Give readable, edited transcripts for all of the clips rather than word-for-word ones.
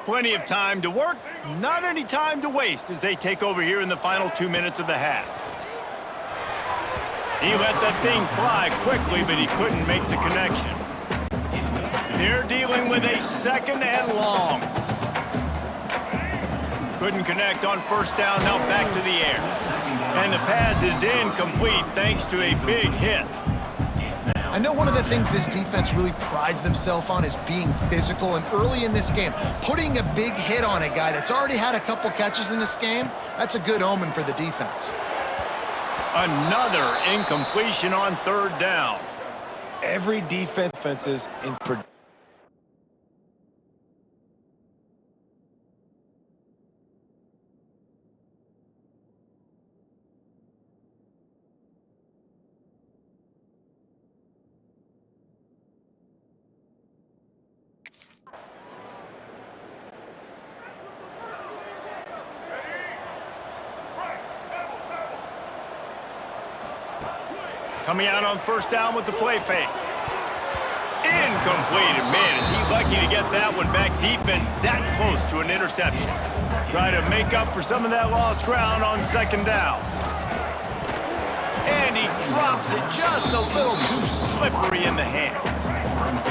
Plenty of time to work, not any time to waste as they take over here in the final 2 minutes of the half. He let that thing fly quickly, but he couldn't make the connection. They're dealing with a second and long. Couldn't connect on first down, now back to the air. And the pass is incomplete thanks to a big hit. I know one of the things this defense really prides themselves on is being physical, and early in this game, putting a big hit on a guy that's already had a couple catches in this game, that's a good omen for the defense. Another incompletion on third down. Every defense is in Coming out on first down with the play fake. Incomplete. Man, is he lucky to get that one back. Defense that close to an interception. Try to make up for some of that lost ground on second down. And he drops it just a little too slippery in the hands.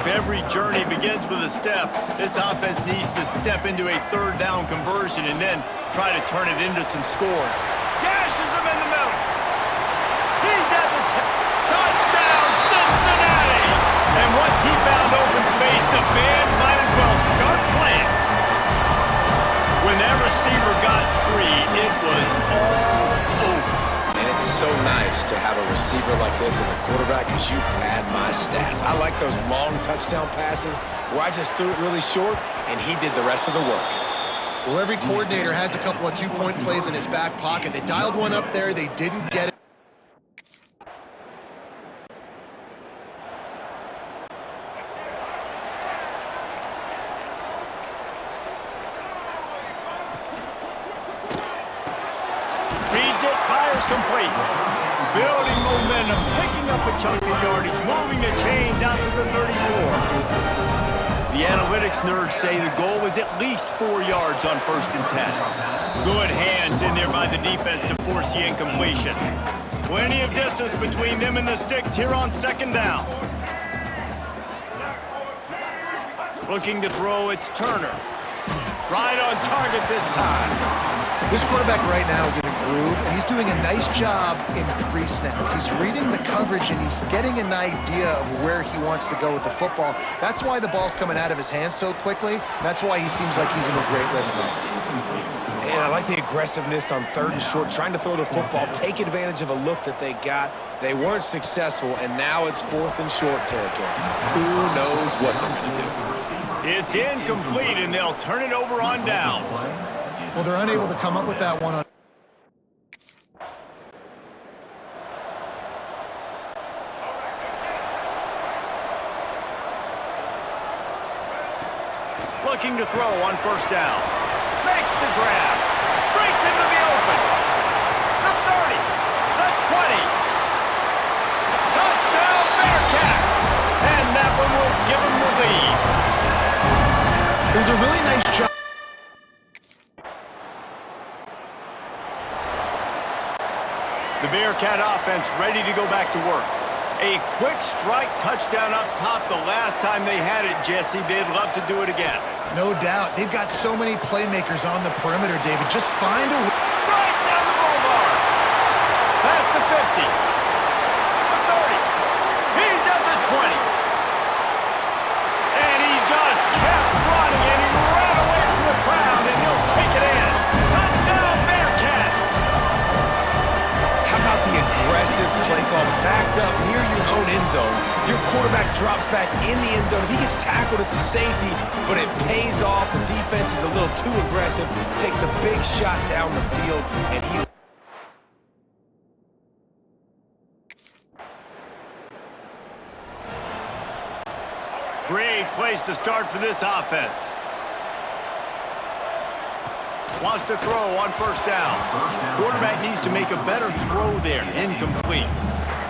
If every journey begins with a step, this offense needs to step into a third down conversion and then try to turn it into some scores. Gashes him in the middle. He's at the touchdown, Cincinnati! And once he found open space, the band might as well start playing. When that receiver got free, it was all over. And it's so nice to have a receiver like this as a quarterback because you pad my stats. I like those long touchdown passes where I just threw it really short and he did the rest of the work. Well, every coordinator has a couple of two-point plays in his back pocket. They dialed one up there. They didn't get it. Reads it, fires complete. Building momentum, picking up a chunk of yardage, moving the chains out to the 34. The analytics nerds say the goal is at least 4 yards on 1st and 10. Good hands in there by the defense to force the incompletion. Plenty of distance between them and the sticks here on second down. Looking to throw, it's Turner. Right on target this time. This quarterback right now is in a groove, and he's doing a nice job in pre-snap. He's reading the coverage, and he's getting an idea of where he wants to go with the football. That's why the ball's coming out of his hands so quickly. That's why he seems like he's in a great rhythm right now. And I like the aggressiveness on 3rd and short, trying to throw the football, take advantage of a look that they got. They weren't successful, and now it's 4th and short territory. Who knows what they're going to do? It's incomplete, and they'll turn it over on downs. Well, they're unable to come up with that one on. Looking to throw on first down. Makes the grab. Breaks into the open. The 30. The 20. Touchdown Bearcats. And that one will give them the lead. It was a really nice job. The Bearcat offense ready to go back to work. A quick strike touchdown up top the last time they had it, Jesse. They'd love to do it again. No doubt. They've got so many playmakers on the perimeter, David. Just find a way. Right down the boulevard. Past the 50. The 30. He's at the 20. And he just kept running, and he ran away from the crowd, and he'll take it in. Touchdown Bearcats. How about the aggressive play call backed up near your own end zone? Your quarterback drops back in the end zone. If he gets tackled, it's a safety, but it pays off. The defense is a little too aggressive, takes the big shot down the field, and he... Great place to start for this offense. Wants to throw on first down. Quarterback needs to make a better throw there. Incomplete.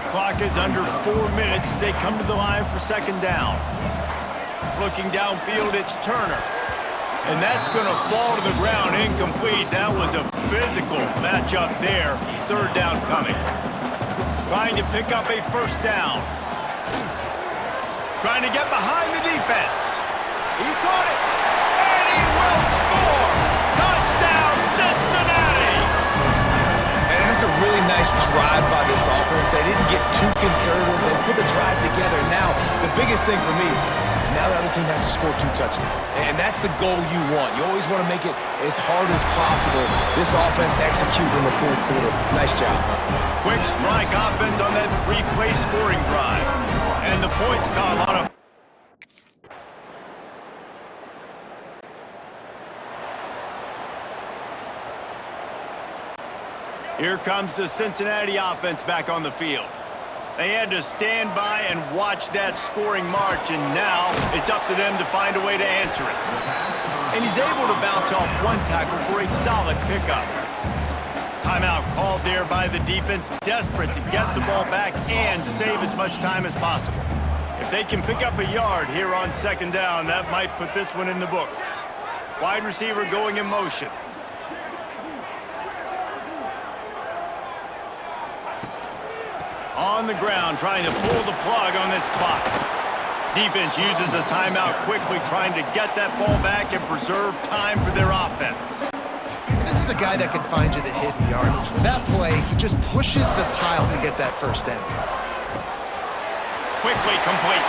Clock is under 4 minutes as they come to the line for second down. Looking downfield, it's Turner. And that's going to fall to the ground incomplete. That was a physical matchup there. Third down coming. Trying to pick up a first down. Trying to get behind the defense. He caught it. And he will score. Touchdown, Cincinnati. And that's a really nice drive by this offense. They didn't get too conservative. They put the drive together. Now, the biggest thing for me, now the other team has to score 2 touchdowns. And that's the goal you want. You always want to make it as hard as possible. This offense execute in the fourth quarter. Nice job. Quick strike offense on that 3-play scoring drive. And the points come on a... Here comes the Cincinnati offense back on the field. They had to stand by and watch that scoring march, and now it's up to them to find a way to answer it. And he's able to bounce off one tackle for a solid pickup. Timeout called there by the defense, desperate to get the ball back and save as much time as possible. If they can pick up a yard here on second down, that might put this one in the books. Wide receiver going in motion. On the ground, trying to pull the plug on this clock. Defense uses a timeout quickly, trying to get that ball back and preserve time for their offense. And this is a guy that can find you the hidden yardage. That play, he just pushes the pile to get that first down. Quickly complete.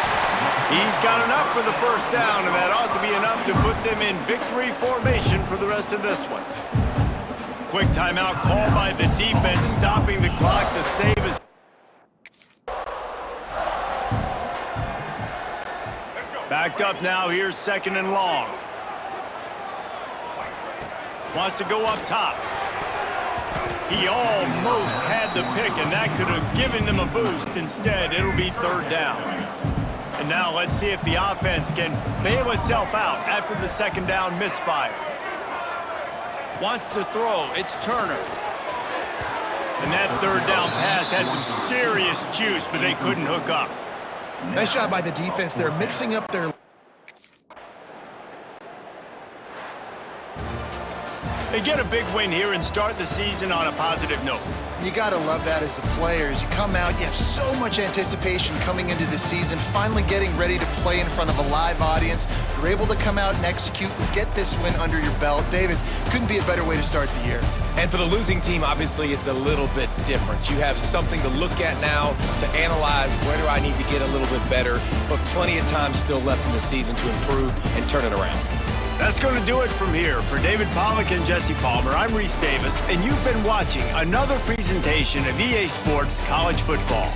He's got enough for the first down, and that ought to be enough to put them in victory formation for the rest of this one. Quick timeout called by the defense, stopping the clock to save his... Backed up now, here's second and long. Wants to go up top. He almost had the pick, and that could have given them a boost. Instead, it'll be third down. And now let's see if the offense can bail itself out after the second down misfire. Wants to throw, it's Turner. And that third down pass had some serious juice, but they couldn't hook up. Nice job by the defense. They're mixing up their... They get a big win here and start the season on a positive note. You gotta love that as the players. You come out, you have so much anticipation coming into the season, finally getting ready to play in front of a live audience. You're able to come out and execute and get this win under your belt. David, couldn't be a better way to start the year. And for the losing team, obviously, it's a little bit different. You have something to look at now, to analyze where do I need to get a little bit better, but plenty of time still left in the season to improve and turn it around. That's going to do it from here. For David Pollack and Jesse Palmer, I'm Reese Davis, and you've been watching another presentation of EA Sports College Football.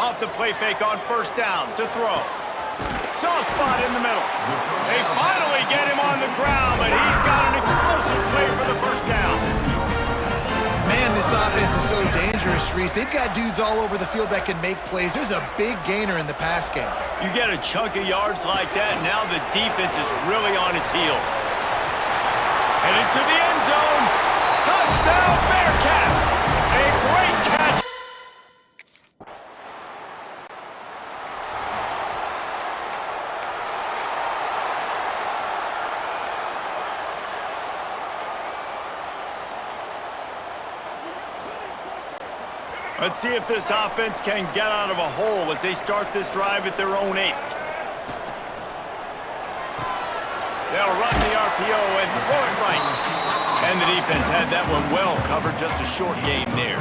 Off the play fake on first down to throw. Soft spot in the middle. They finally get him on the ground, but he's got an explosive play for the first down. Man, this offense is so dangerous, Reese. They've got dudes all over the field that can make plays. There's a big gainer in the pass game. You get a chunk of yards like that, now the defense is really on its heels. Headed to the end zone. Touchdown, Bearcats! A great catch. Let's see if this offense can get out of a hole as they start this drive at their own 8. They'll run the RPO and throw it right. And the defense had that one well covered, just a short gain there.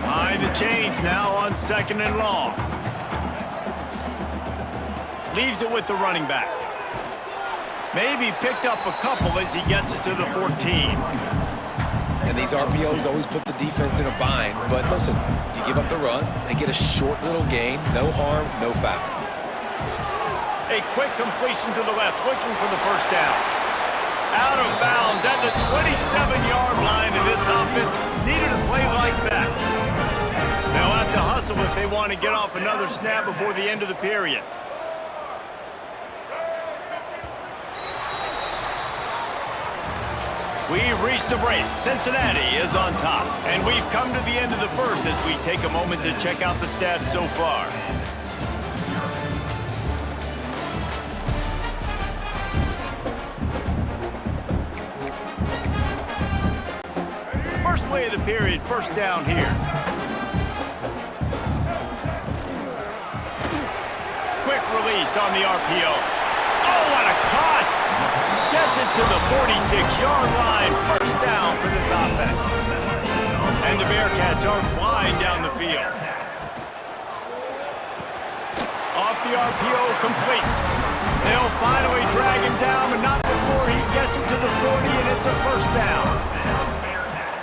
Behind the chains now on second and long. Leaves it with the running back. Maybe picked up a couple as he gets it to the 14. And these RPOs always put the defense in a bind. But listen, you give up the run, they get a short little gain, no harm, no foul. A quick completion to the left, looking for the first down. Out of bounds at the 27-yard line, and this offense needed a play like that. They'll have to hustle if they want to get off another snap before the end of the period. We've reached the break. Cincinnati is on top. And we've come to the end of the first as we take a moment to check out the stats so far. First play of the period, first down here. Quick release on the RPO. Oh, what a cut! Gets it to the 46-yard line. First down for this offense. And the Bearcats are flying down the field. Off the RPO, complete. They'll finally drag him down, but not before he gets it to the 40, and it's a first down.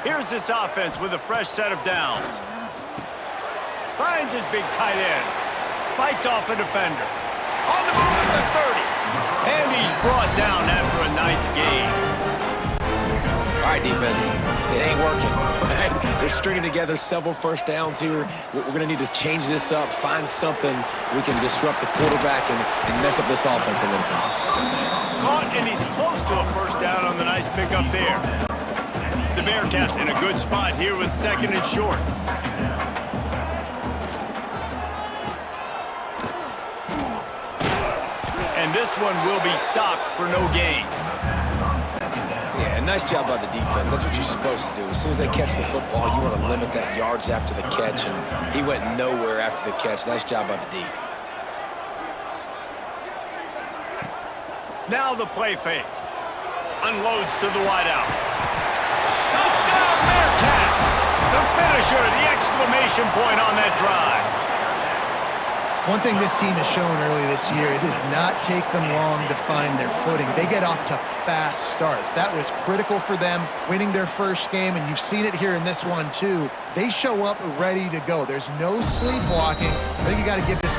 Here's this offense with a fresh set of downs. Finds his big tight end. Fights off a defender. On the move at the 30. And he's brought down after a nice gain. All right, defense, it ain't working. Right? They're stringing together several first downs here. We're going to need to change this up, find something we can disrupt the quarterback and mess up this offense a little bit. Caught, and he's close to a first down on the nice pickup there. The Bearcats in a good spot here with 2nd and short. And this one will be stopped for no gain. Yeah, nice job by the defense. That's what you're supposed to do. As soon as they catch the football, you want to limit that yards after the catch, and he went nowhere after the catch. Nice job by the D. Now the play fake. Unloads to the wideout. Touchdown, Bearcats! The finisher, the exclamation point on that drive. One thing this team has shown early this year, it does not take them long to find their footing. They get off to fast starts. That was critical for them, winning their first game, and you've seen it here in this one too. They show up ready to go. There's no sleepwalking. I think you got to give this.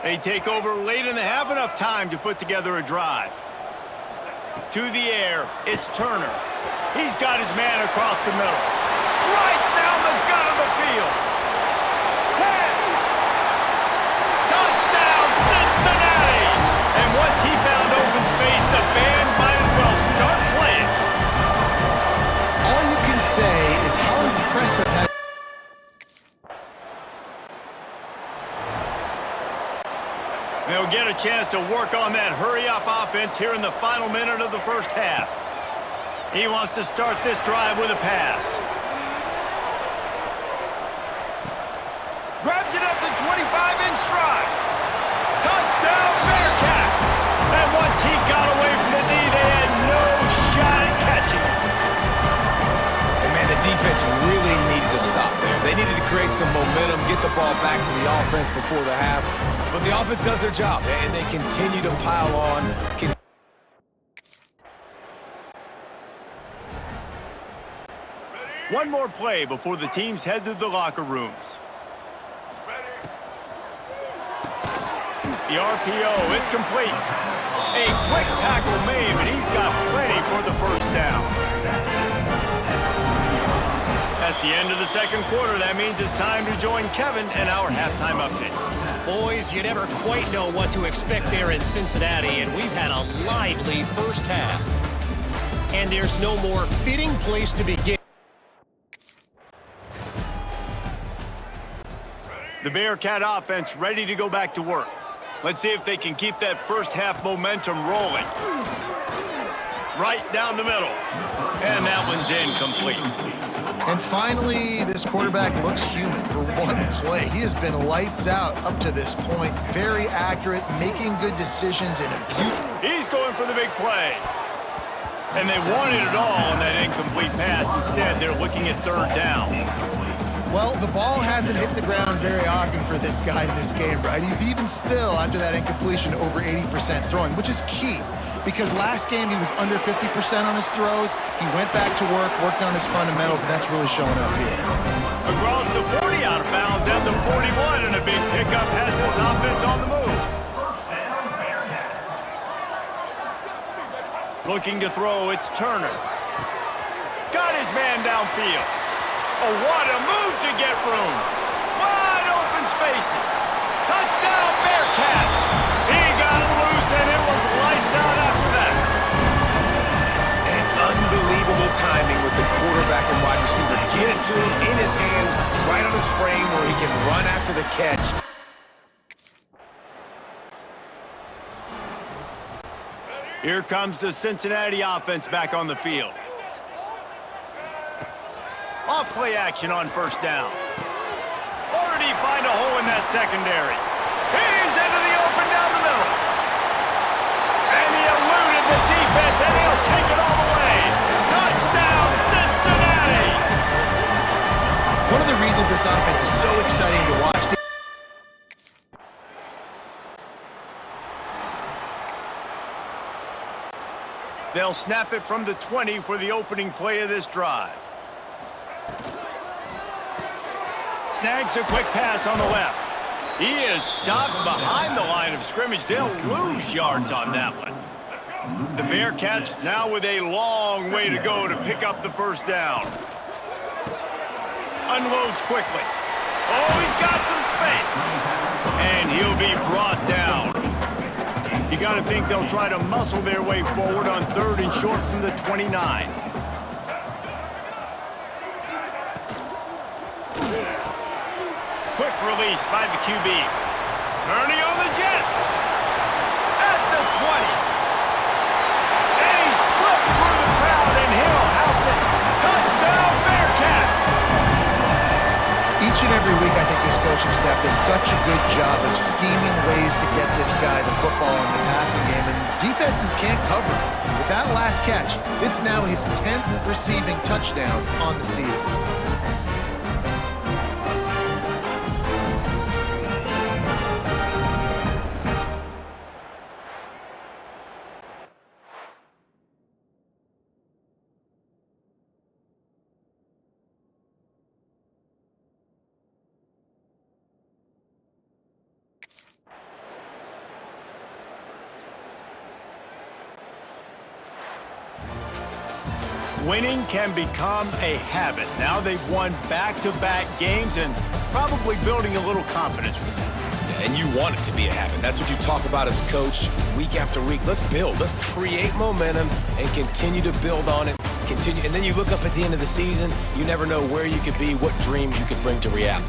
They take over late in the half, enough time to put together a drive. To the air, it's Turner. He's got his man across the middle. Right down the gut of the field. 10. Touchdown, Cincinnati! And once he found open space, the band might as well start playing. All you can say is how impressive that. They'll get a chance to work on that hurry-up offense here in the final minute of the first half. He wants to start this drive with a pass. Grabs it up the 25 in stride. Touchdown, Bearcats! And once he got away from the knee, they had no shot at catching him. And man, the defense really needed to stop there. They needed to create some momentum, get the ball back to the offense before the half. But the offense does their job, and they continue to pile on. One more play before the teams head to the locker rooms. The RPO, it's complete. A quick tackle made, but he's got plenty for the first down. That's the end of the second quarter. That means it's time to join Kevin and our halftime update. Boys, you never quite know what to expect there in Cincinnati, and we've had a lively first half. And there's no more fitting place to begin. The Bearcat offense ready to go back to work. Let's see if they can keep that first half momentum rolling. Right down the middle. And that one's incomplete. And finally, this quarterback looks human for one play. He has been lights out up to this point. Very accurate, making good decisions in a beautiful. He's going for the big play. And they wanted it all on that incomplete pass. Instead, they're looking at third down. Well, the ball hasn't hit the ground very often for this guy in this game, right? He's even still, after that incompletion, over 80% throwing, which is key. Because last game he was under 50% on his throws. He went back to work, worked on his fundamentals, and that's really showing up here. Across the 40, out of bounds at the 41, and a big pickup has his offense on the move. Looking to throw, it's Turner. Got his man downfield. Oh, what a move to get room. Wide open spaces. Touchdown, Bearcats. He got loose, and it was lights out after that. And unbelievable timing with the quarterback and wide receiver. Get it to him in his hands, right on his frame where he can run after the catch. Here comes the Cincinnati offense back on the field. Off play action on first down. Already find a hole in that secondary. He's into the open down the middle. And he eluded the defense, and he'll take it all the way. Touchdown, Cincinnati! One of the reasons this offense is so exciting to watch. They'll snap it from the 20 for the opening play of this drive. Snags a quick pass on the left. He is stopped behind the line of scrimmage. They'll lose yards on that one. The Bearcats now with a long way to go to pick up the first down. Unloads quickly. Oh, he's got some space. And he'll be brought down. You got to think they'll try to muscle their way forward on 3rd and short from the 29. Quick release by the QB. Turning on the Jets. At the 20. And he slipped through the crowd, and he'll house it. Touchdown, Bearcats! Each and every week, I think this coaching staff does such a good job of scheming ways to get this guy the football in the passing game, and defenses can't cover him. With that last catch, this is now his 10th receiving touchdown on the season. Winning can become a habit. Now they've won back-to-back games and probably building a little confidence from that. And you want it to be a habit. That's what you talk about as a coach week after week. Let's build. Let's create momentum and continue to build on it. And then you look up at the end of the season, you never know where you could be, what dreams you could bring to reality.